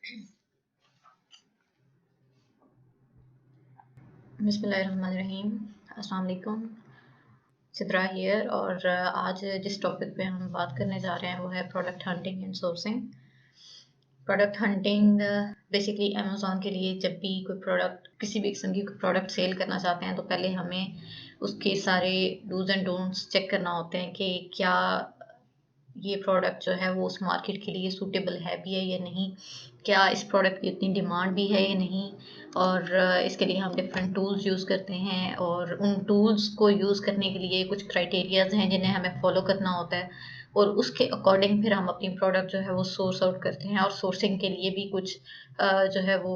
बिस्मिल्लाहिर्रहमानिर्रहीम। अस्सलाम वालेकुम। सिद्रा हियर और आज जिस टॉपिक पे हम बात करने जा रहे हैं वो है product hunting and sourcing. Product hunting basically Amazon के लिए जब भी कोई प्रोडक्ट किसी भी किस्म की कोई प्रोडक्ट सेल करना चाहते हैं तो पहले हमें उसके सारे डूज़ एंड डोंट्स चेक करना होते हैं कि क्या ये प्रोडक्ट जो है वो उस मार्केट के लिए सूटेबल है भी है या नहीं, क्या इस प्रोडक्ट की इतनी डिमांड भी है या नहीं। और इसके लिए हम डिफरेंट टूल्स यूज़ करते हैं और उन टूल्स को यूज़ करने के लिए कुछ क्राइटेरियाज़ हैं जिन्हें हमें फॉलो करना होता है और उसके अकॉर्डिंग फिर हम अपनी प्रोडक्ट जो है वो सोर्स आउट करते हैं। और सोर्सिंग के लिए भी कुछ जो है वो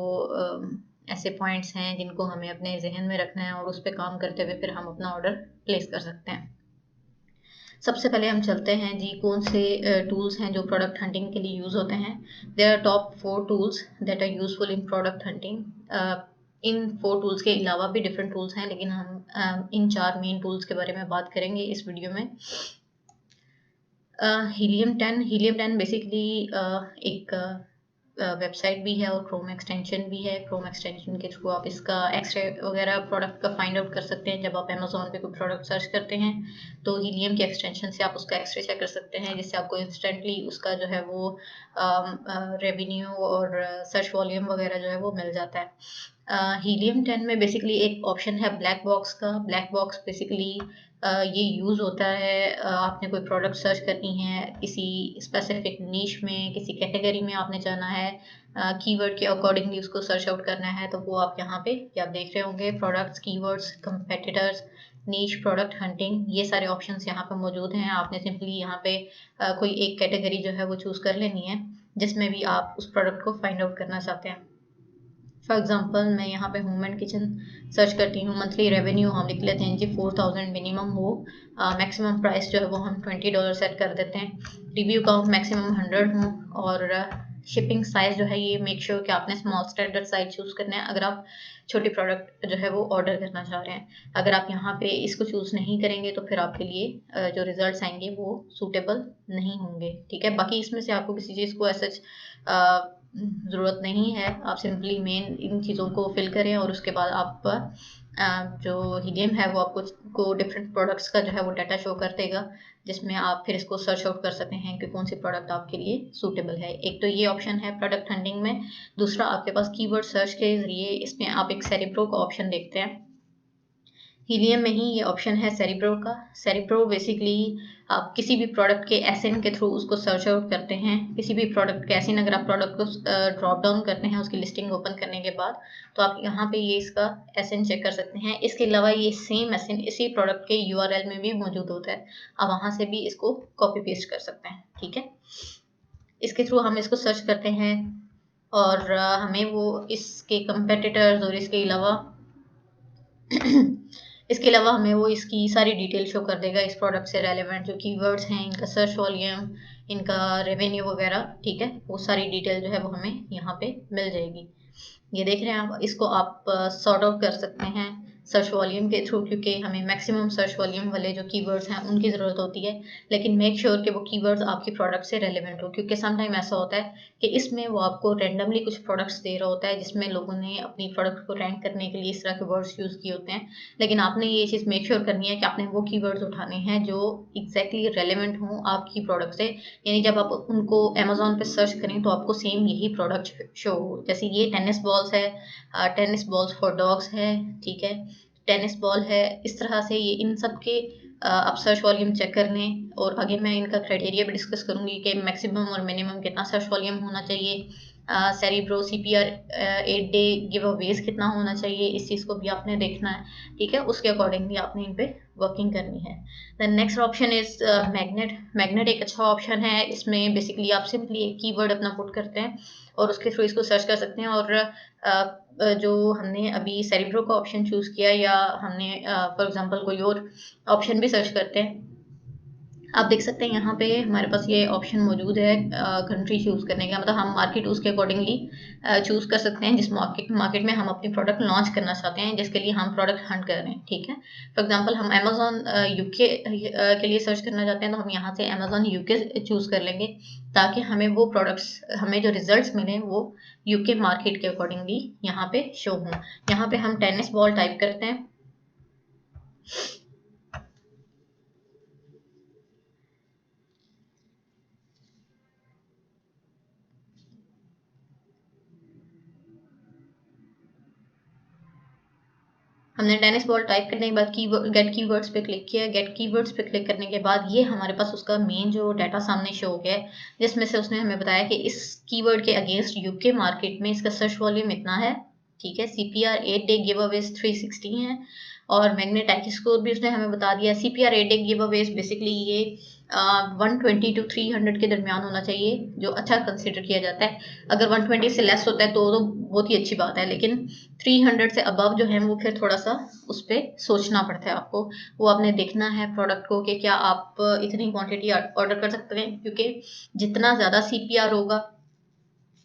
ऐसे पॉइंट्स हैं जिनको हमें अपने जहन में रखना है और उस पर काम करते हुए फिर हम अपना ऑर्डर प्लेस कर सकते हैं। सबसे पहले हम चलते हैं जी कौन से टूल्स हैं जो प्रोडक्ट हंटिंग के लिए यूज़ होते हैं। There are top 4 tools that are useful in product hunting. इन 4 टूल्स के अलावा भी डिफरेंट टूल्स हैं लेकिन हम इन 4 मेन टूल्स के बारे में बात करेंगे इस वीडियो में। हीलियम 10 बेसिकली एक वेबसाइट भी है और क्रोम एक्सटेंशन भी है। क्रोम एक्सटेंशन के थ्रू आप इसका एक्सरे वगैरह प्रोडक्ट का फाइंड आउट कर सकते हैं। जब आप अमेज़न पे कोई प्रोडक्ट सर्च करते हैं तो हीलियम के एक्सटेंशन से आप उसका एक्सरे चेक कर सकते हैं जिससे आपको इंस्टेंटली उसका जो है वो रेवेन्यू और सर्च वॉल्यूम वगैरह जो है वो मिल जाता है। हीलियम 10 में बेसिकली एक ऑप्शन है ब्लैक बॉक्स का। ब्लैक बॉक्स बेसिकली ये यूज़ होता है आपने कोई प्रोडक्ट सर्च करनी है किसी स्पेसिफिक नीश में, किसी कैटेगरी में आपने जाना है, कीवर्ड के अकॉर्डिंगली उसको सर्च आउट करना है तो वो आप यहाँ पे ये आप देख रहे होंगे प्रोडक्ट्स, कीवर्ड्स, कंपेटिटर्स, नीश, प्रोडक्ट हंटिंग, ये सारे ऑप्शंस यहाँ पे मौजूद हैं। आपने सिंपली यहाँ पे कोई एक कैटेगरी जो है वो चूज़ कर लेनी है जिसमें भी आप उस प्रोडक्ट को फाइंड आउट करना चाहते हैं। फॉर एग्जांपल मैं यहाँ पे होम एंड किचन सर्च करती हूँ। मंथली रेवेन्यू हम लिख लेते हैं जी 4000 मिनिमम हो। मैक्सिमम प्राइस जो है वो हम $20 सेट कर देते हैं। रिव्यू काउंट मैक्सिमम 100 हो और शिपिंग साइज़ जो है ये मेक श्योर कि आपने स्मॉल स्टैंडर्ड साइज चूज़ करना है अगर आप छोटी प्रोडक्ट जो है वो ऑर्डर करना चाह रहे हैं। अगर आप यहाँ पे इसको चूज़ नहीं करेंगे तो फिर आपके लिए जो रिजल्ट्स आएंगे वो सूटेबल नहीं होंगे। ठीक है, बाकी इसमें से आपको किसी चीज़ को ऐसा ज़रूरत नहीं है। आप सिंपली मेन इन चीज़ों को फिल करें और उसके बाद आप जो हीलियम है वो आपको डिफरेंट प्रोडक्ट्स का जो है वो डाटा शो कर देगा जिसमें आप फिर इसको सर्च आउट कर सकते हैं कि कौन सी प्रोडक्ट आपके लिए सूटेबल है। एक तो ये ऑप्शन है प्रोडक्ट हंटिंग में। दूसरा आपके पास कीवर्ड सर्च के ज़रिए इसमें आप एक सेरिब्रो का ऑप्शन देखते हैं। हीलियम में ही ये ऑप्शन है सेरिब्रो का। सेरिब्रो बेसिकली आप किसी भी प्रोडक्ट के एसएन के थ्रू उसको सर्च आउट करते हैं। किसी भी प्रोडक्ट के एसएन अगर आप प्रोडक्ट को ड्रॉप डाउन करते हैं उसकी लिस्टिंग ओपन करने के बाद तो आप यहाँ पे ये इसका एसएन चेक कर सकते हैं। इसके अलावा ये सेम एसएन इसी प्रोडक्ट के यूआरएल में भी मौजूद होता है। आप वहाँ से भी इसको कॉपी पेस्ट कर सकते हैं। ठीक है, इसके थ्रू हम इसको सर्च करते हैं और हमें वो इसके कंपेटिटर्स और इसके अलावा हमें वो इसकी सारी डिटेल शो कर देगा इस प्रोडक्ट से रेलेवेंट जो कीवर्ड्स हैं, इनका सर्च वॉल्यूम, इनका रेवेन्यू वगैरह। ठीक है, वो सारी डिटेल जो है वो हमें यहाँ पे मिल जाएगी। ये देख रहे हैं आप, इसको आप सॉर्ट आउट कर सकते हैं सर्च वॉल्यूम के थ्रू क्योंकि हमें मैक्सिमम सर्च वॉल्यूम वाले जो कीवर्ड्स हैं उनकी ज़रूरत होती है। लेकिन मेक श्योर कि वो कीवर्ड्स आपके प्रोडक्ट से रेलेवेंट हो क्योंकि सम टाइम ऐसा होता है कि इसमें वो आपको रैंडमली कुछ प्रोडक्ट्स दे रहा होता है जिसमें लोगों ने अपनी प्रोडक्ट को रैंक करने के लिए इस तरह के वर्ड्स यूज़ किए होते हैं। लेकिन आपने ये चीज़ मेक श्योर करनी है कि आपने वो कीवर्ड्स उठाने हैं जो एग्जैक्टली रेलेवेंट हों आपकी प्रोडक्ट से। यानी जब आप उनको अमेज़न पे सर्च करें तो आपको सेम यही प्रोडक्ट शो हो। जैसे ये टेनिस बॉल्स है, टेनिस बॉल्स फॉर डॉग्स है। ठीक है, टेनिस बॉल है। इस तरह से ये इन सब के आप सर्च वॉल्यूम चेक कर लें और आगे मैं इनका क्राइटेरिया भी डिस्कस करूंगी कि मैक्सिमम और मिनिमम कितना सर्च वॉल्यूम होना चाहिए। Cerebro CPR 8 day give Awez कितना होना चाहिए, इस चीज़ को भी आपने देखना है। ठीक है, उसके अकॉर्डिंगली आपने इन पे वर्किंग करनी है। The next option is magnet. Magnet एक अच्छा ऑप्शन है। इसमें बेसिकली आप सिंपली एक कीवर्ड अपना पुट करते हैं और उसके थ्रू इसको सर्च कर सकते हैं। और जो हमने अभी सेरिब्रो का ऑप्शन चूज़ किया या हमने फॉर एग्जांपल कोई और ऑप्शन भी सर्च करते हैं आप देख सकते हैं यहाँ पे हमारे पास ये ऑप्शन मौजूद है कंट्री चूज़ करने का, मतलब हम मार्केट उसके अकॉर्डिंगली चूज़ कर सकते हैं जिस मार्केट मार्केट में हम अपनी प्रोडक्ट लॉन्च करना चाहते हैं, जिसके लिए हम प्रोडक्ट हंट कर रहे हैं, ठीक है। फॉर एग्जांपल हम अमेज़न यूके के लिए सर्च करना चाहते हैं, तो हम यहाँ से अमेज़न यूके चूज़ कर लेंगे, ताकि हमें वो प्रोडक्ट्स, हमें जो रिजल्ट्स मिलें वो यूके मार्केट के अकॉर्डिंगली यहाँ पे शो हों। यहाँ पे हम टेनिस बॉल टाइप करते हैं। हमने टेनिस बॉल टाइप करने के बाद गेट कीवर्ड्स पे क्लिक किया। गेट कीवर्ड्स पे क्लिक करने के बाद ये हमारे पास उसका मेन जो डाटा सामने शो हो गया है, जिसमें से उसने हमें बताया कि इस कीवर्ड के अगेंस्ट यूके मार्केट में इसका सर्च वॉल्यूम इतना है, ठीक है। CPR 8 डे गिव अवेज 360 है, और मैग्नेट टाइक स्कोर भी उसने हमें बता दिया। CPR 8 day give Awez basically ये 120 टू 300 के दरमियान होना चाहिए, जो अच्छा कंसिडर किया जाता है। अगर 120 से लेस होता है तो बहुत ही अच्छी बात है, लेकिन 300 से अबव जो है वो फिर थोड़ा सा उस पर सोचना पड़ता है आपको। वो आपने देखना है प्रोडक्ट को कि क्या आप इतनी क्वांटिटी ऑर्डर कर सकते हैं, क्योंकि जितना ज़्यादा CPR होगा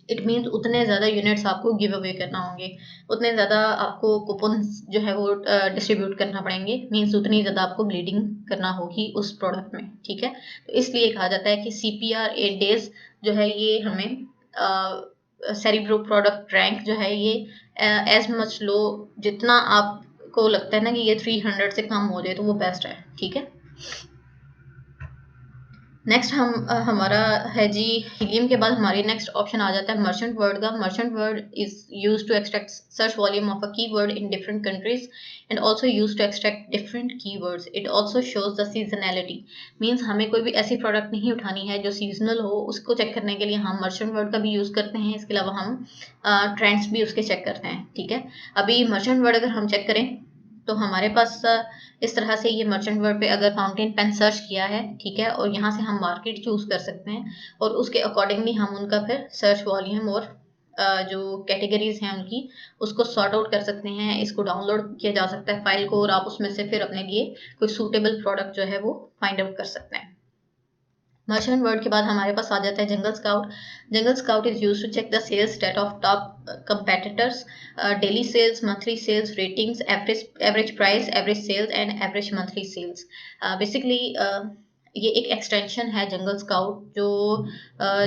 इट मीन्स उतने ज़्यादा यूनिट्स आपको गिव अवे करना होंगे, उतने ज़्यादा आपको कूपन्स जो है वो डिस्ट्रीब्यूट करना पड़ेंगे, मीन्स उतनी ज़्यादा आपको ब्लीडिंग करना होगी उस प्रोडक्ट में, ठीक है। तो इसलिए कहा जाता है कि CPR 8 डेज जो है ये हमें सेरिब्रो प्रोडक्ट रैंक जो है ये एज मच लो, जितना आपको लगता है ना कि ये 300 से कम हो जाए तो वो बेस्ट है, ठीक है। नेक्स्ट हमारा है जी हीलियम के बाद हमारी नेक्स्ट ऑप्शन आ जाता है मर्चेंट वर्ड का। Merchant word is use to extract search volume of a keyword in different countries and also use to extract different keywords. It also shows the seasonality, means हमें कोई भी ऐसी product नहीं उठानी है जो सीजनल हो, उसको चेक करने के लिए हम मर्चेंट वर्ड का भी यूज़ करते हैं। इसके अलावा हम ट्रेंड्स भी उसके चेक करते हैं, ठीक है। अभी मर्चेंट वर्ड अगर हम चेक करें तो हमारे पास इस तरह से ये मर्चेंट वर्ड पे अगर फाउंटेन पेन सर्च किया है, ठीक है, और यहाँ से हम मार्केट चूज कर सकते हैं, और उसके अकॉर्डिंगली हम उनका फिर सर्च वॉल्यूम और जो कैटेगरीज हैं उनकी उसको सॉर्ट आउट कर सकते हैं। इसको डाउनलोड किया जा सकता है फाइल को, और आप उसमें से फिर अपने लिए कोई सूटेबल प्रोडक्ट जो है वो फाइंड आउट कर सकते हैं। मर्चेंट वर्ड के बाद हमारे पास आ जाता है jungle scout. Jungle scout is use to check the sales data of top competitors, daily sales, monthly sales, ratings, average price, average sales and average monthly sales. Basically ये एक एक्सटेंशन है jungle scout, जो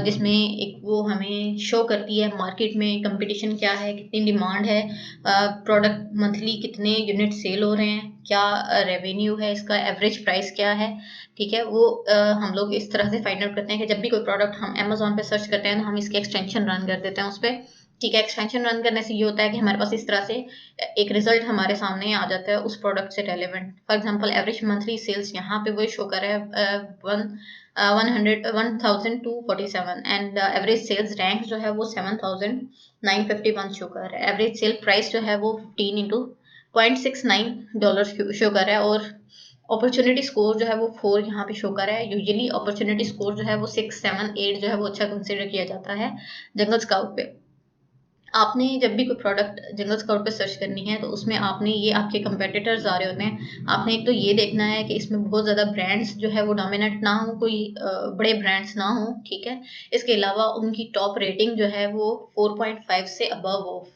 जिसमें एक वो हमें show करती है मार्केट में कंपटीशन क्या है, कितनी डिमांड है, प्रोडक्ट मंथली कितने यूनिट सेल हो रहे हैं, क्या रेवेन्यू है, इसका एवरेज प्राइस क्या है, ठीक है। वो हम लोग इस तरह से फाइंड आउट करते हैं कि जब भी कोई प्रोडक्ट हम अमेजोन पे सर्च करते हैं तो हम इसकी एक्सटेंशन रन कर देते हैं उस पर, ठीक है। एक्सटेंशन रन करने से ये होता है कि हमारे पास इस तरह से एक रिजल्ट हमारे सामने आ जाता है उस प्रोडक्ट से relevant. For example average monthly sales यहाँ पे वो शो कर रहा है 1247 एंड एवरेज सेल्स रैंक जो है वो 7951 शो कर रहा है। एवरेज सेल प्राइस जो है वो 15 इंटू $0.69 शो कर रहा है, और अपॉर्चुनिटी स्कोर जो है वो 4 यहाँ पे शो कर रहा है। यूजुअली अपॉर्चुनिटी स्कोर जो है वो 6, 7, 8 जो है वो अच्छा कंसिडर किया जाता है जंगल स्काउट पे। आपने जब भी कोई प्रोडक्ट जंगल स्काउट पे सर्च करनी है तो उसमें आपने ये आपके कंपेटिटर्स आ रहे होते हैं, आपने एक तो ये देखना है कि इसमें बहुत ज़्यादा ब्रांड्स जो है वो डोमिनेंट ना हो, कोई बड़े ब्रांड्स ना हो, ठीक है। इसके अलावा उनकी टॉप रेटिंग जो है वो 4.5 से अबव हो,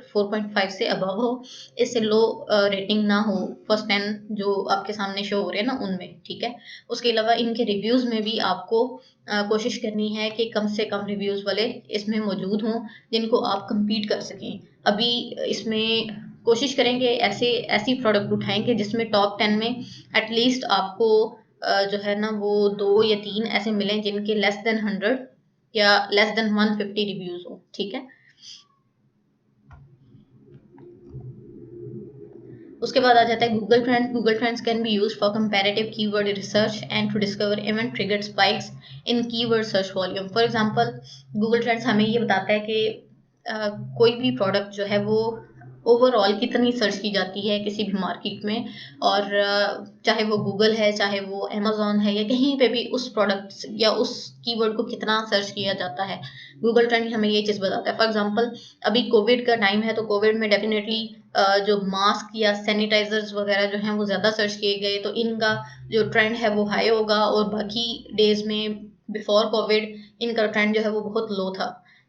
4.5 से अबव हो, इससे लो रेटिंग ना हो फर्स्ट 10 जो आपके सामने शो हो रहे हैं ना उनमें, ठीक है। उसके अलावा इनके रिव्यूज़ में भी आपको कोशिश करनी है कि कम से कम रिव्यूज़ वाले इसमें मौजूद हों जिनको आप compete कर सकें। अभी इसमें कोशिश करेंगे ऐसी प्रोडक्ट उठाएंगे जिसमें टॉप 10 में एटलीस्ट आपको जो है ना वो 2 या 3 ऐसे मिलें जिनके लेस देन 100 या लेस देन 150 रिव्यूज हो, ठीक है। उसके बाद आ जाता है Google Trends. Google Trends can be used for comparative keyword research and to discover event triggered spikes in keyword search volume. For example Google Trends हमें ये बताता है कि कोई भी प्रोडक्ट जो है वो ओवरऑल कितनी सर्च की जाती है किसी भी मार्केट में, और चाहे वो गूगल है, चाहे वो अमेज़न है, या कहीं पे भी उस प्रोडक्ट या उस कीवर्ड को कितना सर्च किया जाता है। गूगल ट्रेंड हमें ये चीज़ बताता है। फॉर एग्ज़ाम्पल अभी कोविड का टाइम है, तो कोविड में डेफ़िनेटली जो मास्क या सैनिटाइज़र्स वग़ैरह जो हैं वो ज़्यादा सर्च किए गए, तो इनका जो ट्रेंड है वो हाई होगा, और बाकी डेज़ में बिफ़ोर कोविड इनका ट्रेंड जो है वो बहुत लो था।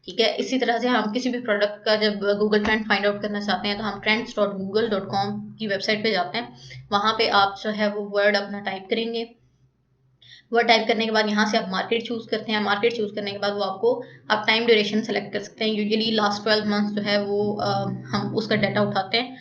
ठीक है, इसी तरह से हम किसी भी प्रोडक्ट का जब गूगल ट्रेंड फाइंड आउट करना चाहते हैं, तो हम trends.google.com की वेबसाइट पे जाते हैं। वहाँ पे आप जो है वो वर्ड अपना टाइप करेंगे। वर्ड टाइप करने के बाद यहाँ से आप मार्केट चूज़ करते हैं। मार्केट चूज़ करने के बाद वो आपको आप टाइम ड्यूरेशन सेलेक्ट कर सकते हैं। यूजुअली लास्ट 12 मंथ्स जो है वो हम उसका डाटा उठाते हैं।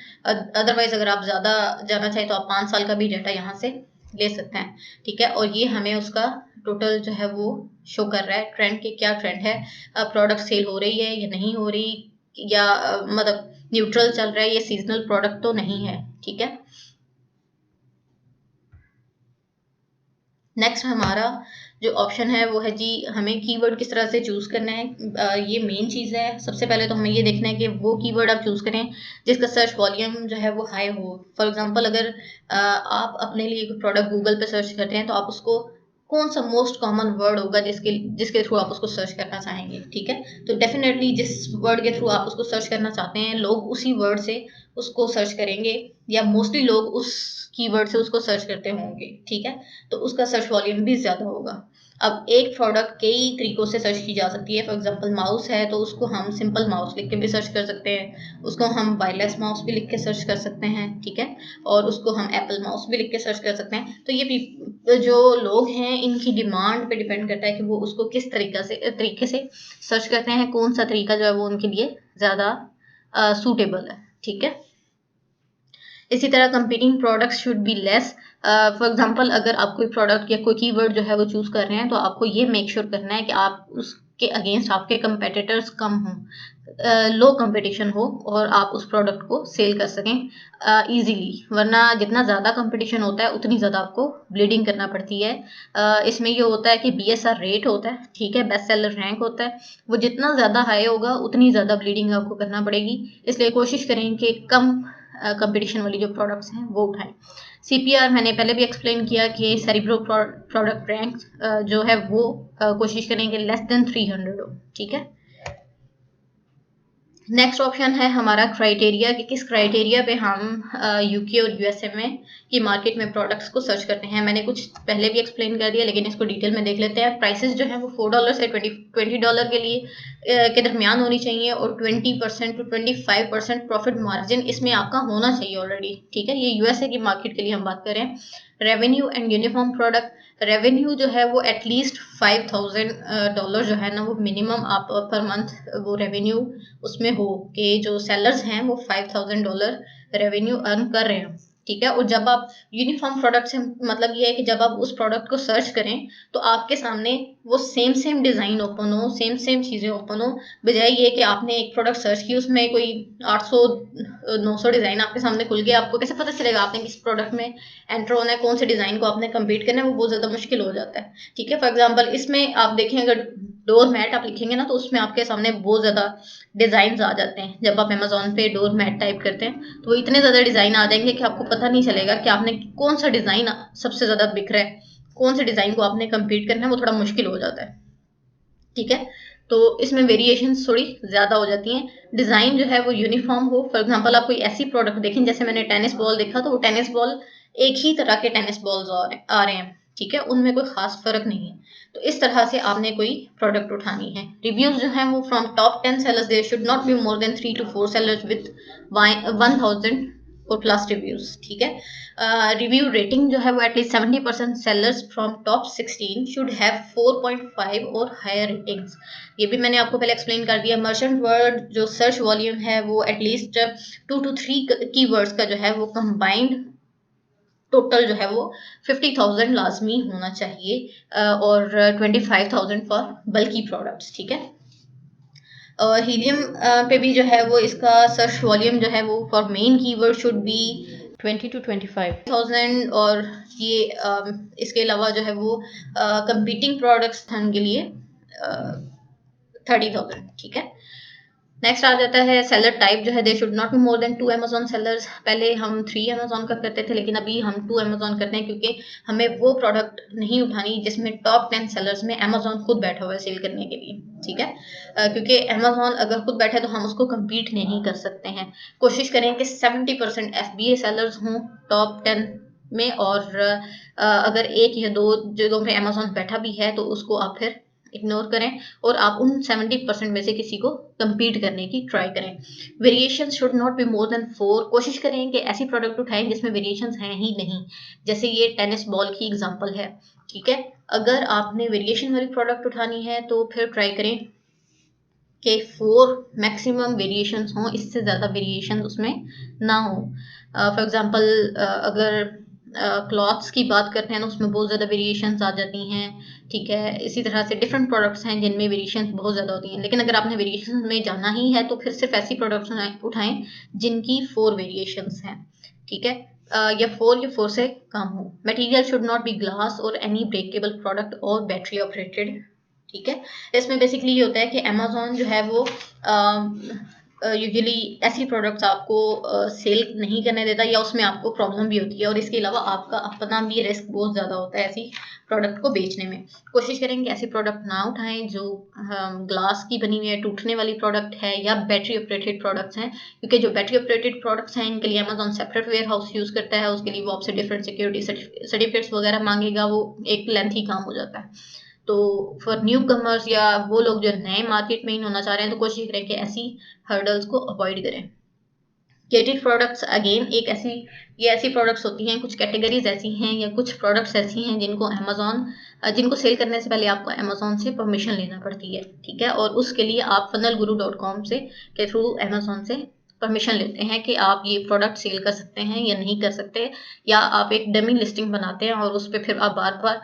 अदरवाइज़ अगर आप ज़्यादा जाना चाहें तो आप 5 साल का भी डाटा यहाँ से ले सकते हैं। ठीक है, और ये हमें उसका टोटल जो है वो शो कर रहा है ट्रेंड के क्या ट्रेंड है, प्रोडक्ट सेल हो रही है या नहीं हो रही, या मतलब न्यूट्रल चल रहा है, ये सीजनल प्रोडक्ट तो नहीं है। ठीक है, नेक्स्ट हमारा जो ऑप्शन है वो है जी, हमें कीवर्ड किस तरह से चूज़ करना है। ये मेन चीज़ है। सबसे पहले तो हमें ये देखना है कि वो कीवर्ड आप चूज़ करें जिसका सर्च वॉल्यूम जो है वो हाई हो। फॉर एग्जांपल अगर आप अपने लिए कोई प्रोडक्ट गूगल पे सर्च करते हैं, तो आप उसको कौन सा मोस्ट कॉमन वर्ड होगा जिसके जिसके थ्रू आप उसको सर्च करना चाहेंगे। ठीक है, तो डेफिनेटली जिस वर्ड के थ्रू आप उसको सर्च करना चाहते हैं, लोग उसी वर्ड से उसको सर्च करेंगे, या मोस्टली लोग उस कीवर्ड से उसको सर्च करते होंगे। ठीक है, तो उसका सर्च वॉल्यूम भी ज़्यादा होगा। अब एक प्रोडक्ट कई तरीकों से सर्च की जा सकती है। फॉर एग्जांपल माउस है, तो उसको हम सिंपल माउस लिख के भी सर्च कर सकते हैं। उसको हम वायरलेस माउस भी लिख के सर्च कर सकते हैं। ठीक है, और उसको हम एप्पल माउस भी लिख के सर्च कर सकते हैं। तो ये जो लोग हैं इनकी डिमांड पे डिपेंड करता है कि वो उसको किस तरीके से सर्च करते हैं, कौन सा तरीका जो है वो उनके लिए ज़्यादा सूटेबल है। ठीक है, इसी तरह competing products should be less. For example अगर आप कोई प्रोडक्ट या कोई कीवर्ड जो है वो चूज़ कर रहे हैं, तो आपको ये मेक श्योर करना है कि आप उसके अगेंस्ट आपके कंपेटिटर्स कम हों, लो कंपटीशन हो, और आप उस प्रोडक्ट को सेल कर सकें ईजीली। वरना जितना ज़्यादा कंपटीशन होता है उतनी ज़्यादा आपको ब्लीडिंग करना पड़ती है। इसमें ये होता है कि BSR रेट होता है। ठीक है, बेस्ट सेलर रैंक होता है। वो जितना ज़्यादा हाई होगा उतनी ज़्यादा ब्लीडिंग आपको करना पड़ेगी। इसलिए कोशिश करें कि कम कंपटीशन वाली जो प्रोडक्ट्स हैं वो उठाएं। CPR मैंने पहले भी एक्सप्लेन किया कि सेरिब्रो प्रोडक्ट रैंक जो है वो कोशिश करें कि लेस देन 300 हो। ठीक है, नेक्स्ट ऑप्शन है हमारा क्राइटेरिया, कि किस क्राइटेरिया पे हम UK और USA में की मार्केट में प्रोडक्ट्स को सर्च करते हैं। मैंने कुछ पहले भी एक्सप्लेन कर दिया, लेकिन इसको डिटेल में देख लेते हैं। प्राइसेस जो है वो $4 से $20 के लिए के दरमियान होनी चाहिए, और 20% टू 25% प्रॉफिट मार्जिन इसमें आपका होना चाहिए ऑलरेडी। ठीक है, ये USA की मार्केट के लिए हम बात करें। Revenue and uniform product, revenue जो है वो एटलीस्ट $5,000 जो है ना, वो मिनिमम आप पर मंथ वो रेवेन्यू उसमें हो कि जो सेलर्स हैं वो $5,000 रेवेन्यू अर्न कर रहे हैं। ठीक है, और जब आप यूनिफॉर्म प्रोडक्ट से मतलब ये है कि जब आप उस प्रोडक्ट को सर्च करें, तो आपके सामने वो सेम सेम डिज़ाइन ओपन हो, सेम सेम चीज़ें ओपन हो, बजाय ये कि आपने एक प्रोडक्ट सर्च की, उसमें कोई 800-900 डिज़ाइन आपके सामने खुल गया। आपको कैसे पता चलेगा आपने किस प्रोडक्ट में एंटर होना है, कौन से डिज़ाइन को आपने कंप्लीट करना है, वो बहुत ज़्यादा मुश्किल हो जाता है। ठीक है, फॉर एग्जाम्पल इसमें आप देखें, अगर डोर मैट आप लिखेंगे ना, तो उसमें आपके सामने बहुत ज़्यादा डिज़ाइंस आ जाते हैं। जब आप अमेज़न पे डोर मैट टाइप करते हैं, तो वो इतने ज़्यादा डिज़ाइन आ जाएंगे कि आपको पता नहीं चलेगा कि आपने कौन सा डिज़ाइन सबसे ज़्यादा बिक रहा है, कौन से डिज़ाइन को आपने कंप्लीट करना है, वो थोड़ा मुश्किल हो जाता है। ठीक है, तो इसमें वेरिएशंस थोड़ी ज़्यादा हो जाती हैं। डिज़ाइन जो है वो यूनिफॉर्म हो। फॉर एग्जांपल आप कोई ऐसी प्रोडक्ट देखें, जैसे मैंने टेनिस बॉल देखा, तो वो टेनिस बॉल एक ही तरह के टेनिस बॉल्स आ रहे हैं। ठीक है, उनमें कोई ख़ास फ़र्क नहीं है। तो इस तरह से आपने कोई प्रोडक्ट उठानी है। रिव्यूज़ जो हैं वो from top 10 sellers, there should not be more than 3 to 4 sellers with 1000 और प्लस रिव्यूज़। ठीक है, रिव्यू रेटिंग जो है वो at least 70% sellers from top 16 should have 4.5 और हायर रेटिंग्स। ये भी मैंने आपको पहले एक्सप्लेन कर दिया। मर्चेंट वर्ड जो सर्च वॉल्यूम है वो एटलीस्ट 2 to 3 कीवर्ड्स का जो है वो कंबाइंड टोटल जो है वो 50,000 लाजमी होना चाहिए, और 25,000 फॉर बल्कि प्रोडक्ट्स। ठीक है, हीलियम पे भी जो है वो इसका सर्च वॉल्यूम जो है वो for main keyword should be 20 to 25,000, और ये इसके अलावा जो है वो कंपीटिंग प्रोडक्ट्स के लिए 30,000। ठीक है, नेक्स्ट आ जाता है सेलर टाइप जो है, they should not be more then 2 Amazon sellers. पहले हम 3 अमेज़न का करते थे, लेकिन अभी हम 2 अमेज़न करते हैं क्योंकि हमें वो प्रोडक्ट नहीं उठानी जिसमें टॉप 10 सेलर्स में अमेज़न खुद बैठा हुआ है सेल करने के लिए, ठीक है? क्योंकि अमेज़न अगर खुद बैठा है तो हम उसको कम्पीट नहीं कर सकते हैं। कोशिश करें कि 70% एफबीए सेलर्स हों टॉप 10 में, और अगर 1 या 2 जगहों पे अमेज़न बैठा भी है तो उसको आप फिर इग्नोर करें और आप उन 70% में से किसी को कम्पीट करने की ट्राई करें। Variation should not be more then 4। कोशिश करें कि ऐसी प्रोडक्ट उठाएं जिसमें वेरिएशंस हैं ही नहीं। जैसे ये टेनिस बॉल की एग्जांपल है, ठीक है? अगर आपने वेरिएशन वाली प्रोडक्ट उठानी है तो फिर ट्राई करें कि 4 मैक्सिमम वेरिएशंस हों, इससे ज़्यादा वेरिएशन उसमें ना हो। फॉर एग्जांपल अगर क्लॉथ्स की बात करते हैं तो उसमें बहुत ज़्यादा वेरिएशंस आ जाती हैं, ठीक है? इसी तरह से डिफरेंट प्रोडक्ट्स हैं जिनमें वेरिएशंस बहुत ज़्यादा होती हैं, लेकिन अगर आपने वेरिएशन में जाना ही है तो फिर सिर्फ ऐसी प्रोडक्ट्स उठाएं जिनकी 4 वेरिएशंस हैं, ठीक है? या 4 से कम हो। Material should not B glass और एनी ब्रेकेबल प्रोडक्ट और बैटरी ऑपरेटेड, ठीक है? इसमें बेसिकली ये होता है कि अमेज़न जो है वो यूजुअली ऐसी प्रोडक्ट्स आपको सेल नहीं करने देता, या उसमें आपको प्रॉब्लम भी होती है, और इसके अलावा आपका अपना भी रिस्क बहुत ज़्यादा होता है ऐसी प्रोडक्ट को बेचने में। कोशिश करें कि ऐसी प्रोडक्ट ना उठाएं जो ग्लास की बनी हुई है, टूटने वाली प्रोडक्ट है, या बैटरी ऑपरेटेड प्रोडक्ट्स हैं, क्योंकि जो बैटरी ऑपरेटेड प्रोडक्ट्स हैं इनके लिए Amazon separate warehouse use करता है। उसके लिए वो आपसे डिफरेंट सिक्योरिटी सर्टिफिकेट्स वगैरह मांगेगा, वो एक लेंथी काम हो जाता है। तो फॉर न्यू कमर्स या वो लोग जो नए मार्केट में इन होना चाह रहे हैं तो कोशिश करें कि ऐसी हर्डल्स को अवॉइड करें। गेटेड प्रोडक्ट्स अगेन एक ऐसी, ये ऐसी प्रोडक्ट्स होती हैं, कुछ कैटेगरीज ऐसी हैं या कुछ प्रोडक्ट्स ऐसी हैं जिनको अमेज़न जिनको सेल करने से पहले आपको अमेज़न से परमिशन लेना पड़ती है, ठीक है? और उसके लिए आप funnelguru.com से के थ्रू अमेज़न से परमिशन लेते हैं कि आप ये प्रोडक्ट सेल कर सकते हैं या नहीं कर सकते, या आप एक डमी लिस्टिंग बनाते हैं और उस पे फिर आप बार-बार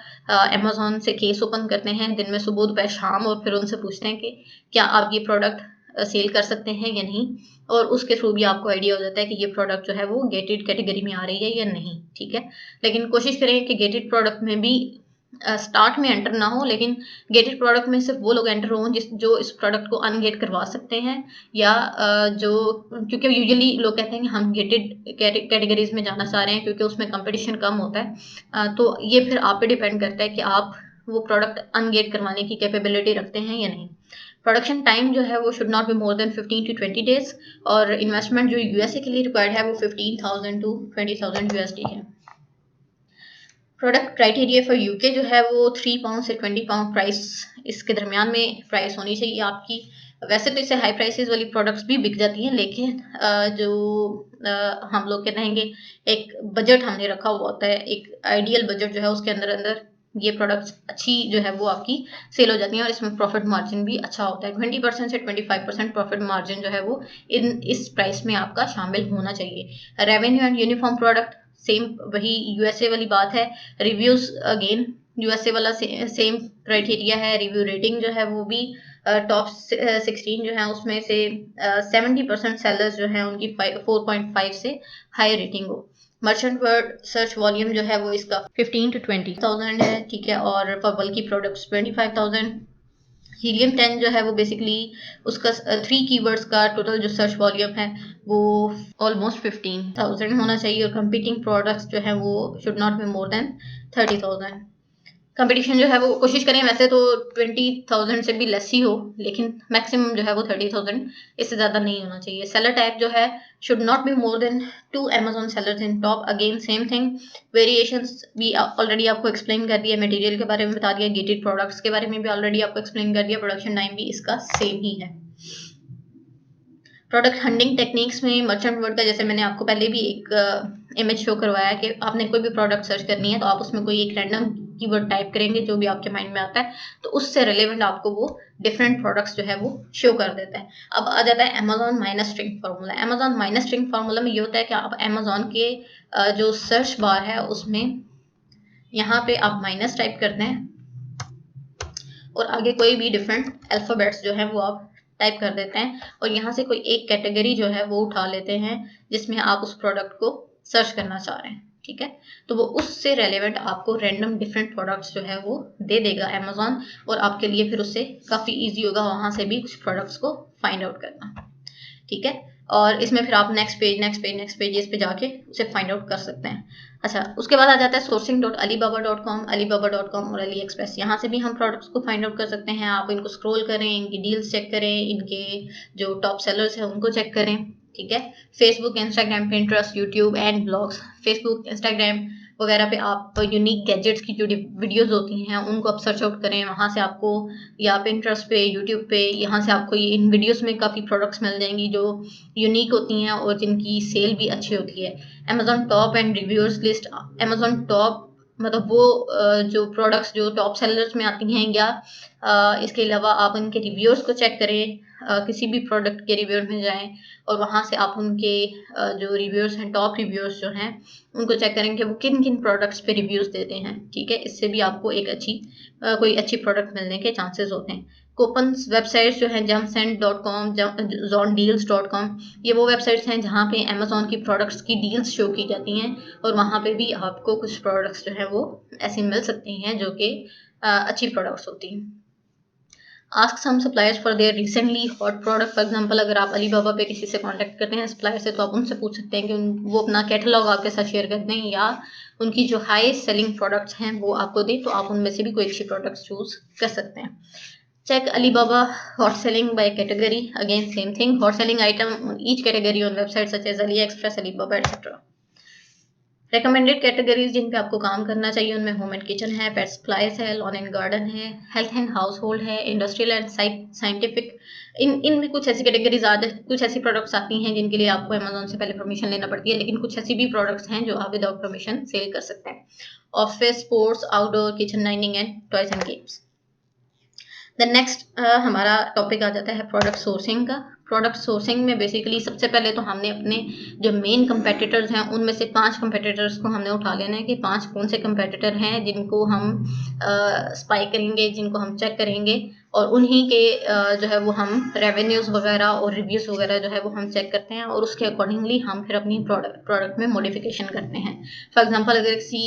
अमेज़न से केस ओपन करते हैं दिन में सुबह, दोपहर, शाम, और फिर उनसे पूछते हैं कि क्या आप ये प्रोडक्ट सेल कर सकते हैं या नहीं, और उसके थ्रू भी आपको आइडिया हो जाता है कि ये प्रोडक्ट जो है वो गेटेड कैटेगरी में आ रही है या नहीं, ठीक है? लेकिन कोशिश करें कि गेटेड प्रोडक्ट में भी स्टार्ट में एंटर ना हो, लेकिन गेटेड प्रोडक्ट में सिर्फ वो लोग एंटर हों जो इस प्रोडक्ट को अनगेट करवा सकते हैं, या जो, क्योंकि यूजुअली लोग कहते हैं कि हम गेटेड कैटेगरीज में जाना चाह रहे हैं क्योंकि उसमें कंपटीशन कम होता है। तो ये फिर आप पे डिपेंड करता है कि आप वो प्रोडक्ट अनगेट करवाने की कैपेबिलिटी रखते हैं या नहीं। प्रोडक्शन टाइम जो है वो should not be more then 15 to 20 days, और इन्वेस्टमेंट जो यूएसए के लिए रिक्वायर्ड है वो 15,000 to 20,000 यूएसडी है। प्रोडक्ट क्राइटेरिया फॉर यूके जो है वो 3 पाउंड से 20 पाउंड प्राइस, इसके दरमियान में प्राइस होनी चाहिए आपकी। वैसे तो इससे हाई प्राइसेस वाली प्रोडक्ट्स भी बिक जाती हैं, लेकिन जो हम लोग कहते हैं कि एक बजट हमने रखा हुआ होता है, एक आइडियल बजट जो है उसके अंदर अंदर ये प्रोडक्ट्स अच्छी जो है वो आपकी सेल हो जाती हैं, और इसमें प्रॉफिट मार्जिन भी अच्छा होता है। 20% से 25% प्रॉफिट मार्जिन जो है वो इस प्राइस में आपका शामिल होना चाहिए। Revenue and uniform product, same वही यूएसए वाली बात है। रिव्यूज अगेन यूएसए वाला सेम क्राइटेरिया है। रिव्यू रेटिंग जो है वो भी टॉप 16 जो है उसमें से 70% सेलर्स जो हैं उनकी 4.5 से हाई रेटिंग हो। मर्चेंट वर्ड सर्च वॉल्यूम जो है वो इसका 15 to 20,000 है, ठीक है? और फॉर बल्की प्रोडक्ट्स 25,000। हीलियम 10 जो है वो बेसिकली उसका 3 कीवर्ड्स का टोटल जो सर्च वॉल्यूम है वो ऑलमोस्ट 15,000 होना चाहिए, और कंपीटिंग प्रोडक्ट्स जो है वो should not be more then 30,000। Competition जो है वो कोशिश करें वैसे तो 20,000 से भी लेस ही हो, लेकिन मैक्सिमम जो है वो 30,000, इससे ज़्यादा नहीं होना चाहिए। सेलर टाइप जो है should not be more then 2 Amazon sellers in top, again same thing. Variations भी ऑलरेडी आपको एक्सप्लेन कर दिया, मटेरियल के बारे में बता दिया, गेटेड प्रोडक्ट्स के बारे में भी ऑलरेडी आपको एक्सप्लेन कर दिया, प्रोडक्शन टाइम भी इसका सेम ही है। प्रोडक्ट हंटिंग टेक्निक्स में मर्चेंट वर्ड का, जैसे मैंने आपको पहले भी एक इमेज शो करवाया कि आपने कोई भी प्रोडक्ट सर्च करनी है तो आप उसमें कोई एक रैंडम कीवर्ड टाइप करेंगे जो भी आपके माइंड में आता है, तो उससे रिलेवेंट आपको वो डिफरेंट प्रोडक्ट्स जो है वो शो कर देता है। अब आ जाता है Amazon minus string formula. Amazon minus string formula में ये होता है कि आप अमेज़न के जो सर्च बार है उसमें यहाँ पे आप माइनस टाइप करते हैं और आगे कोई भी डिफरेंट अल्फ़ाबेट्स जो है वो आप टाइप कर देते हैं, और यहाँ से कोई एक कैटेगरी जो है वो उठा लेते हैं जिसमें आप उस प्रोडक्ट को सर्च करना चाह रहे हैं, ठीक है। तो वो उससे रेलेवेंट आपको रैंडम डिफरेंट प्रोडक्ट्स जो है वो दे देगा अमेजोन, और आपके लिए फिर उससे काफ़ी ईजी होगा वहाँ से भी कुछ प्रोडक्ट्स को फाइंड आउट करना, ठीक है। और इसमें फिर आप नेक्स्ट पेजेस पे जाके उसे फाइंड आउट कर सकते हैं। अच्छा, उसके बाद आ जाता है sourcing.alibaba.com, alibaba.com और अली एक्सप्रेस। यहाँ से भी हम प्रोडक्ट्स को फाइंड आउट कर सकते हैं। आप इनको स्क्रॉल करें, इनकी डील्स चेक करें, इनके जो टॉप सेलर्स हैं उनको चेक करें, ठीक है। Facebook, Instagram, Pinterest, YouTube and blogs. Facebook, Instagram वगैरह पे आप यूनिक गैजेट्स की जो वीडियोस होती हैं उनको आप सर्च आउट करें, वहाँ से आपको, या पिंटरेस्ट पे, यूट्यूब पे, यहाँ से आपको ये इन वीडियोस में काफ़ी प्रोडक्ट्स मिल जाएंगी जो यूनिक होती हैं और जिनकी सेल भी अच्छी होती है। Amazon top and reviewers list. Amazon top मतलब वो जो प्रोडक्ट्स जो टॉप सेलर्स में आती हैं, या इसके अलावा आप उनके रिव्यूअर्स को चेक करें, किसी भी प्रोडक्ट के रिव्यूअर में जाएं और वहाँ से आप उनके जो रिव्यूअर्स हैं, टॉप रिव्यूअर्स जो हैं उनको चेक करें कि वो किन किन प्रोडक्ट्स पे रिव्यूज़ देते हैं, ठीक है। इससे भी आपको एक कोई अच्छी प्रोडक्ट मिलने के चांसेस होते हैं। कूपन्स वेबसाइट्स जो हैं, jumpsend.com, zondeals.com, ये वो वेबसाइट्स हैं जहाँ पे अमेजोन की प्रोडक्ट्स की डील्स शो की जाती हैं, और वहाँ पे भी आपको कुछ प्रोडक्ट्स जो हैं वो ऐसी मिल सकती हैं जो कि अच्छी प्रोडक्ट्स होती हैं। Ask some suppliers for their recently hot product. For example, अगर आप अलीबाबा पे किसी से कांटेक्ट करते हैं सप्लायर से, तो आप उनसे पूछ सकते हैं कि वो अपना कैटलॉग आपके साथ शेयर कर दें, या उनकी जो हाई सेलिंग प्रोडक्ट्स हैं वो आपको दें, तो आप उनमें से भी कोई अच्छी प्रोडक्ट्स चूज कर सकते हैं। Check Alibaba hot selling by category. Again same thing, hot selling item each category on website such as AliExpress, Alibaba etcetera. Recommended categories जिन पे आपको काम करना चाहिए उनमें होम एंड किचन है, पेट सप्लाईज है, लॉन एंड गार्डन है, हेल्थ एंड हाउस होल्ड है, इंडस्ट्रियल एंड साइंटिफिक। इनमें कुछ ऐसी कैटेगरीज कुछ ऐसी प्रोडक्ट्स आती हैं जिनके लिए आपको अमेजोन से पहले परमिशन लेना पड़ती है, लेकिन कुछ ऐसी भी प्रोडक्ट्स हैं जो आप विदाउट परमिशन सेल कर सकते हैं। Office, sports, outdoor, kitchen, dining and toys and games. The next हमारा टॉपिक आ जाता है प्रोडक्ट सोर्सिंग का। प्रोडक्ट सोर्सिंग में बेसिकली सबसे पहले तो हमने अपने जो मेन कंपेटिटर्स हैं उनमें से 5 कंपेटिटर्स को हमने उठा लेना है कि 5 कौन से कंपेटिटर हैं जिनको हम स्पाई करेंगे, जिनको हम चेक करेंगे, और उन्हीं के जो है वो हम रेवेन्यूज़ वगैरह और रिव्यूज़ वगैरह जो है वो हम चेक करते हैं, और उसके अकॉर्डिंगली हम फिर अपनी प्रोडक्ट में मॉडिफिकेशन करते हैं। फॉर एग्जांपल, अगर किसी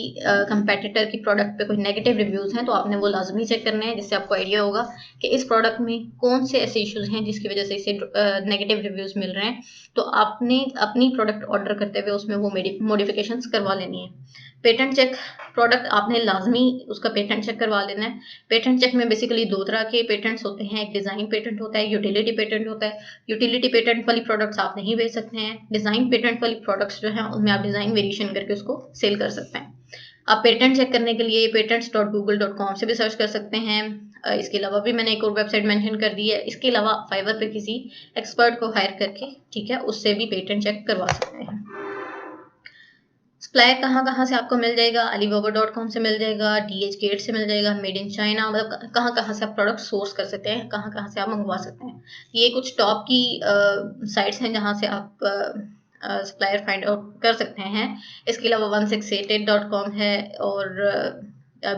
कंपेटिटर की प्रोडक्ट पे कोई नेगेटिव रिव्यूज़ हैं तो आपने वो लाजमी चेक करने हैं, जिससे आपको आइडिया होगा कि इस प्रोडक्ट में कौन से ऐसे इश्यूज हैं जिसकी वजह से इसे नेगेटिव रिव्यूज मिल रहे हैं। तो आपने अपनी प्रोडक्ट ऑर्डर करते हुए उसमें वो मॉडिफिकेशंस करवा लेनी है। पेटेंट चेक, प्रोडक्ट आपने लाजमी उसका पेटेंट चेक करवा लेना है। पेटेंट चेक में बेसिकली 2 तरह के पेटेंट्स होते हैं, एक डिज़ाइन पेटेंट होता है, यूटिलिटी पेटेंट होता है। यूटिलिटी पेटेंट वाली प्रोडक्ट्स आप नहीं बेच सकते हैं। डिज़ाइन पेटेंट वाली प्रोडक्ट्स जो हैं उनमें आप डिज़ाइन वेरिएशन करके उसको सेल कर सकते हैं। आप पेटेंट चेक करने के लिए patents.google.com से भी सर्च कर सकते हैं। इसके अलावा भी मैंने एक और वेबसाइट मेंशन कर दी है। इसके अलावा फाइवर पे किसी एक्सपर्ट को हायर करके, ठीक है, उससे भी पेटेंट चेक करवा सकते हैं। सप्लाई कहाँ से आपको मिल जाएगा? alibaba.com से मिल जाएगा, DH गेट से मिल जाएगा, मेड इन चाइना, मतलब कहाँ से आप प्रोडक्ट सोर्स कर सकते हैं, कहाँ से आप मंगवा सकते हैं। ये कुछ टॉप की साइट्स हैं जहाँ से आप सप्लायर फाइंड आउट कर सकते हैं। इसके अलावा 1688.com है, और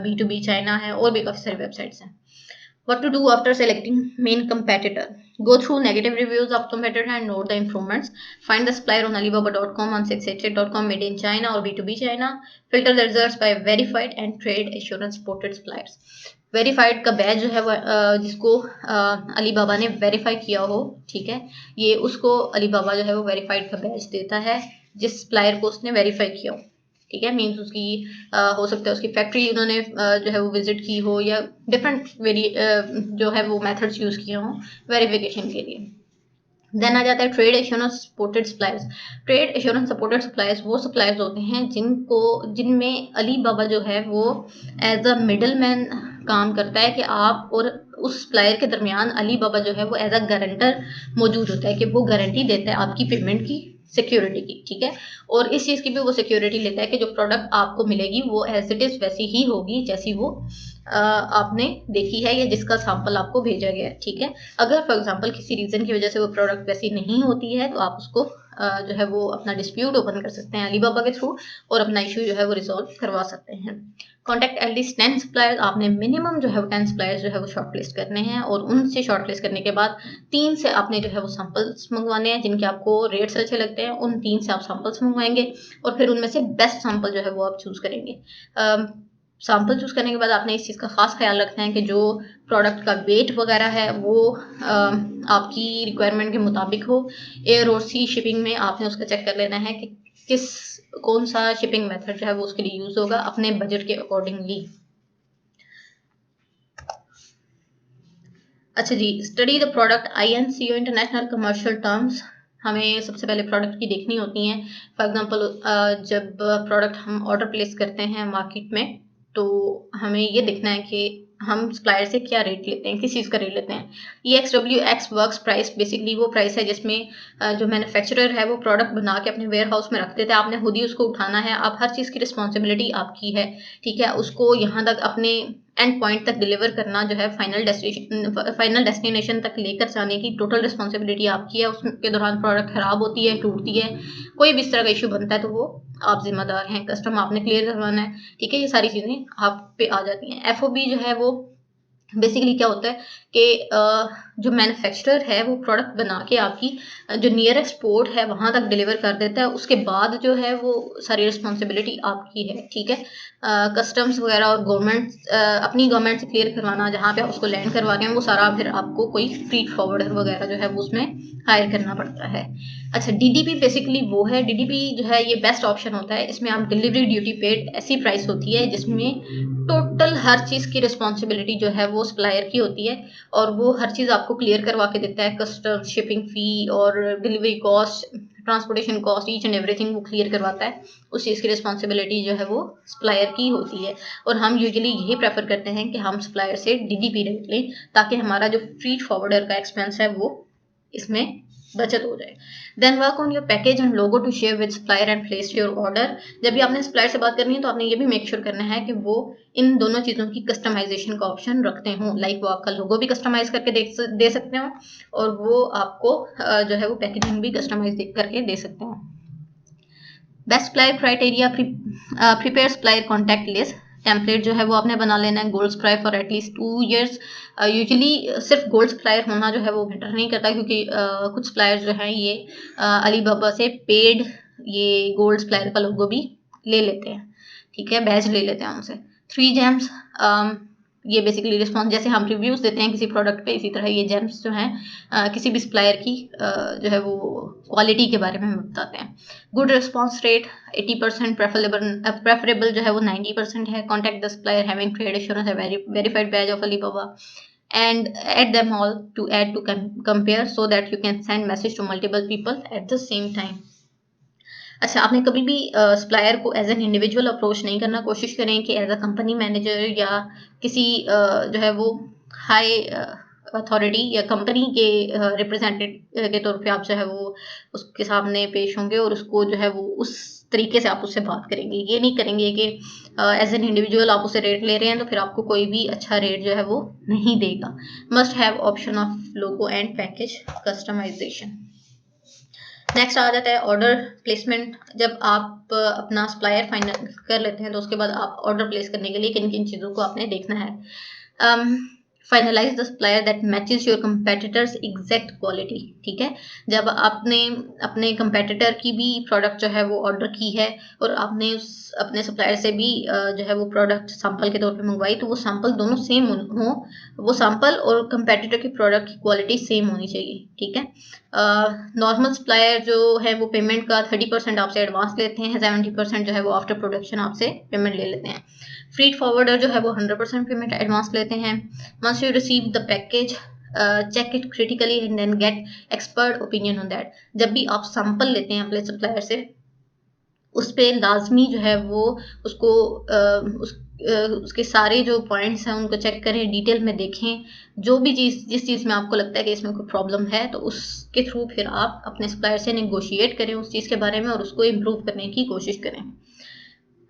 B2B चाइना है, और भी काफ़ी सारी वेबसाइट्स हैं। What to do after selecting main competitor? Go through negative reviews of competitor and note the improvements. Find the supplier on Alibaba.com, on 688.com, made in China or B2B China. Filter the results by verified and trade assurance supported suppliers. Verified का batch जो है वो जिसको Alibaba ने verify किया हो, ठीक है, ये उसको अलीबाबा जो है वो वेरीफाइड का बैच देता है जिस सप्लायर को उसने वेरीफाई किया हो, ठीक है। मीन्स उसकी हो सकता है उसकी फैक्ट्री उन्होंने जो है वो विजिट की हो, या डिफरेंट जो है वो मेथड्स यूज़ किए हों वेरिफिकेशन के लिए। देन आ जाता है trade assurance supported suppliers. Trade assurance supported suppliers वो सप्लायर्स होते हैं जिनमें अलीबाबा जो है वो एज अ मिडल मैन काम करता है, कि आप और उस सप्लायर के दरमियान अलीबाबा जो है वो एज अ गारंटर मौजूद होता है, कि वो गारंटी देता है आपकी पेमेंट की सिक्योरिटी की, ठीक है। और इस चीज़ की भी वो सिक्योरिटी लेता है कि जो प्रोडक्ट आपको मिलेगी वो एज इट इज़ वैसी ही होगी जैसी वो आपने देखी है, या जिसका सैंपल आपको भेजा गया है, ठीक है। अगर फॉर एग्जांपल किसी रीज़न की वजह से वो प्रोडक्ट वैसी नहीं होती है तो आप उसको जो है वो अपना डिस्प्यूट ओपन कर सकते हैं अलीबाबा के थ्रू और अपना इशू जो है वो रिजॉल्व करवा सकते हैं। कॉन्टैक्ट एटलीस्ट 10 सप्लायर्स, आपने मिनिमम जो है वो 10 सप्लायर्स जो है वो शॉर्टलिस्ट करने हैं और उनसे शॉर्टलिस्ट करने के बाद 3 से आपने जो है वो सैंपल्स मंगवाने हैं जिनके आपको रेट्स अच्छे लगते हैं। उन 3 से आप सैंपल्स मंगवाएंगे और फिर उनमें से बेस्ट सैंपल जो है वो आप चूज़ करेंगे। सैंपल चूज़ करने के बाद आपने इस चीज़ का ख़ास ख्याल रखना है कि जो प्रोडक्ट का वेट वगैरह है वो आपकी रिक्वायरमेंट के मुताबिक हो। एयर और सी शिपिंग में आपने उसका चेक कर लेना है कि कौन सा शिपिंग मेथड जो है वो उसके लिए यूज़ होगा अपने बजट के अकॉर्डिंगली। अच्छा जी, study the product INCO international commercial terms. हमें सबसे पहले प्रोडक्ट की देखनी होती हैं। फॉर एग्जांपल जब प्रोडक्ट हम ऑर्डर प्लेस करते हैं मार्केट में तो हमें ये देखना है कि हम सप्लायर से क्या रेट लेते हैं, किस चीज़ का रेट लेते हैं। EXWX वर्क्स प्राइस बेसिकली वो प्राइस है जिसमें जो मैन्युफैक्चरर है वो प्रोडक्ट बना के अपने वेयर हाउस में रख देते हैं। आपने खुद ही उसको उठाना है, आप हर चीज़ की रिस्पॉन्सिबिलिटी आपकी है, ठीक है। उसको यहाँ तक अपने एंड पॉइंट तक डिलीवर करना जो है फाइनल डेस्टिनेशन तक लेकर जाने की टोटल रिस्पॉन्सिबिलिटी आपकी है। उसके दौरान प्रोडक्ट खराब होती है, टूटती है, कोई भी इस तरह का इशू बनता है तो वो आप जिम्मेदार हैं। कस्टम आपने क्लियर करवाना है, ठीक है। ये सारी चीज़ें आप पे आ जाती हैं। FOB जो है वो बेसिकली क्या होता है कि जो मैन्युफैक्चरर है वो प्रोडक्ट बना के आपकी जो नियरेस्ट पोर्ट है वहाँ तक डिलीवर कर देता है। उसके बाद जो है वो सारी रिस्पॉन्सिबिलिटी आपकी है, ठीक है। कस्टम्स वगैरह और गवर्नमेंट अपनी गवर्नमेंट से क्लियर करवाना, जहाँ पे आप उसको लैंड करवा रहे हैं वो सारा फिर आपको कोई फ्रीट फॉरवर्डर वगैरह जो है वो उसमें हायर करना पड़ता है। अच्छा, DDP बेसिकली वो है, DDP जो है ये बेस्ट ऑप्शन होता है। इसमें आप डिलीवरी ड्यूटी पेड ऐसी प्राइस होती है जिसमें टोटल हर चीज़ की रिस्पॉन्सिबिलिटी जो है वो सप्लायर की होती है और वो हर चीज़ आपको क्लियर करवा के देता है। कस्टम, शिपिंग फ़ी और delivery cost, transportation cost, each and everything वो क्लियर करवाता है। उस चीज़ की रिस्पॉन्सिबिलिटी जो है वो सप्लायर की होती है और हम यूजुअली यही प्रेफर करते हैं कि हम सप्लायर से DDP रेट लें ताकि हमारा जो फ्रीट फॉरवर्डर का एक्सपेंस है वो इसमें बचत हो जाए। Then work on your package and logo to share with supplier and place your order. जब भी आपने सप्लायर से बात करनी है तो आपने ये भी मेक श्योर करना है कि वो इन दोनों चीज़ों की कस्टमाइजेशन का ऑप्शन रखते हों। लाइक वो आपका लोगो भी कस्टमाइज करके दे सकते हो और वो आपको जो है वो पैकेजिंग भी कस्टमाइज करके दे सकते हैं। Best supplier criteria, prepare supplier contact list template जो है वो आपने बना लेना है। Gold supplier for at least 2 years. Usually सिर्फ गोल्ड सप्लायर होना जो है वो बेटर नहीं करता क्योंकि कुछ सप्लायर जो हैं ये अलीबाबा से पेड ये गोल्ड सप्लायर का लोगो भी ले लेते हैं, ठीक है, बैज ले लेते हैं उनसे। 3 जेम्स, ये बेसिकली रिस्पॉन्स जैसे हम रिव्यूज़ देते हैं किसी प्रोडक्ट पे, इसी तरह ये जेम्स जो हैं किसी भी सप्लायर की जो है वो क्वालिटी के बारे में हमें बताते हैं। गुड रिस्पॉन्स रेट 80%, प्रेफरेबल जो है वो 90% है। Contact the supplier having trade assurance verified Baij of Alibaba and add them all to compare so that you can send message to multiple people at the same time. अच्छा, आपने कभी भी supplier को as an individual approach नहीं करना। कोशिश करें कि एज अ कंपनी मैनेजर या किसी जो है वो हाई अथॉरिटी या कंपनी के रिप्रेजेंटेटिव के तौर पे आप जो है वो उसके सामने पेश होंगे और उसको जो है वो उस तरीके से आप उससे बात करेंगे। ये नहीं करेंगे कि एज एन इंडिविजुअल आप उससे रेट ले रहे हैं तो फिर आपको कोई भी अच्छा रेट जो है वो नहीं देगा। Must have option of logo and package customization. Next आ जाता है ऑर्डर प्लेसमेंट। जब आप अपना सप्लायर फाइनल कर लेते हैं तो उसके बाद आप ऑर्डर प्लेस करने के लिए किन किन चीज़ों को आपने देखना है। Finalise the supplier that matches your competitors exact quality, ठीक है। जब आपने अपने कंपेटिटर की भी प्रोडक्ट जो है वो ऑर्डर की है और आपने अपने सप्लायर से भी जो है वो प्रोडक्ट सैंपल के तौर पे मंगवाई तो वो सैंपल दोनों सेम हो, वो सैंपल और कंपेटिटर की प्रोडक्ट की क्वालिटी सेम होनी चाहिए, ठीक है। नॉर्मल सप्लायर जो है वो पेमेंट का 30% आपसे एडवांस लेते हैं, 70% जो है वो आफ्टर प्रोडक्शन आपसे पेमेंट ले लेते हैं। फ्रीट फॉरवर्डर जो है वो 100% पेमेंट एडवांस लेते हैं। Once you receive the package check it critically and then get expert opinion on that. जब भी आप सैंपल लेते हैं अपने सप्लायर से उस पर लाजमी जो है वो उसको उसके सारे जो पॉइंट्स हैं उनको चेक करें, डिटेल में देखें। जो भी जिस चीज़ में आपको लगता है कि इसमें कोई प्रॉब्लम है तो उसके थ्रू फिर आप अपने सप्लायर से नेगोशिएट करें उस चीज़ के बारे में और उसको इम्प्रूव करने की कोशिश करें।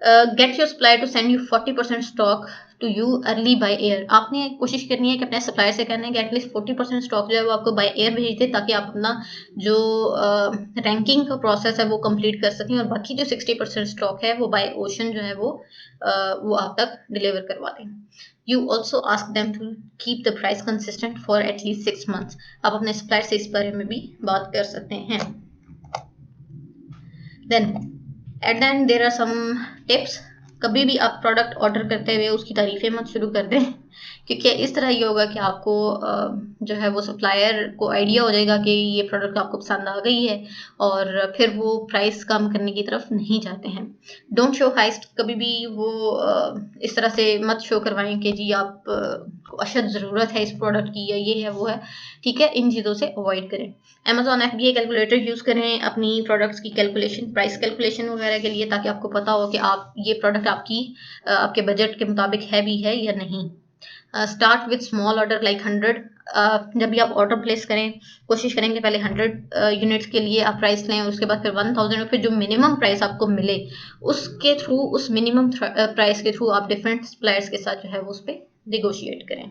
Get your supplier to send you 40% stock to you early by air. आपने कोशिश करनी है कि अपने सप्लायर से कहना है कि एटलीस्ट 40% स्टॉक जो है वो आपको बाय एयर भेज दे, ताकि आप अपना जो रैंकिंग का प्रोसेस है वो कंप्लीट कर सकें, और बाकी जो 60% स्टॉक है वो बाय ओशन जो है वो आप तक डिलीवर करवा दें। You also ask them to keep the price consistent for at least 6 months। आप अपने सप्लायर से इस बारे में भी बात कर सकते हैं। Then at the end there are some tips। कभी भी आप प्रोडक्ट ऑर्डर करते हुए उसकी तारीफें मत शुरू कर दें, क्योंकि इस तरह ये होगा कि आपको जो है वो सप्लायर को आइडिया हो जाएगा कि ये प्रोडक्ट आपको पसंद आ गई है, और फिर वो प्राइस कम करने की तरफ नहीं जाते हैं। Don't show highest. कभी भी वो इस तरह से मत शो करवाएं कि जी आप को अशद ज़रूरत है इस प्रोडक्ट की, या ये है वो है, ठीक है। इन चीज़ों से अवॉइड करें। अमेजॉन FBA कैलकुलेटर यूज़ करें अपनी प्रोडक्ट्स की कैलकुलेशन, प्राइस कैलकुलेशन वगैरह के लिए, ताकि आपको पता हो कि आप ये प्रोडक्ट आपके बजट के मुताबिक है भी है या नहीं। Start with small order like 100। जब भी आप ऑर्डर प्लेस करें, कोशिश करें कि पहले 100 यूनिट्स के लिए आप प्राइस लें, उसके बाद फिर 1000, और फिर जो मिनिमम प्राइस आपको मिले उसके थ्रू, उस मिनिमम प्राइस के थ्रू आप डिफरेंट सप्लायर्स के साथ जो है वो उस पर निगोशिएट करें।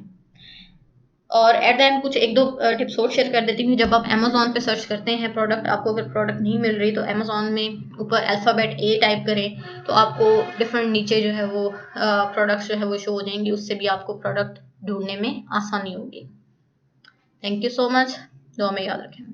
और एट द एंड कुछ एक दो टिप्स और शेयर कर देती हूँ। जब आप अमेजोन पे सर्च करते हैं प्रोडक्ट, आपको अगर प्रोडक्ट नहीं मिल रही, तो अमेजोन में ऊपर अल्फ़ाबेट A टाइप करें, तो आपको डिफरेंट नीचे जो है वो प्रोडक्ट्स जो है वो शो हो जाएंगे। उससे भी आपको प्रोडक्ट ढूंढने में आसानी होगी। Thank you so much. दुआ में याद रखें।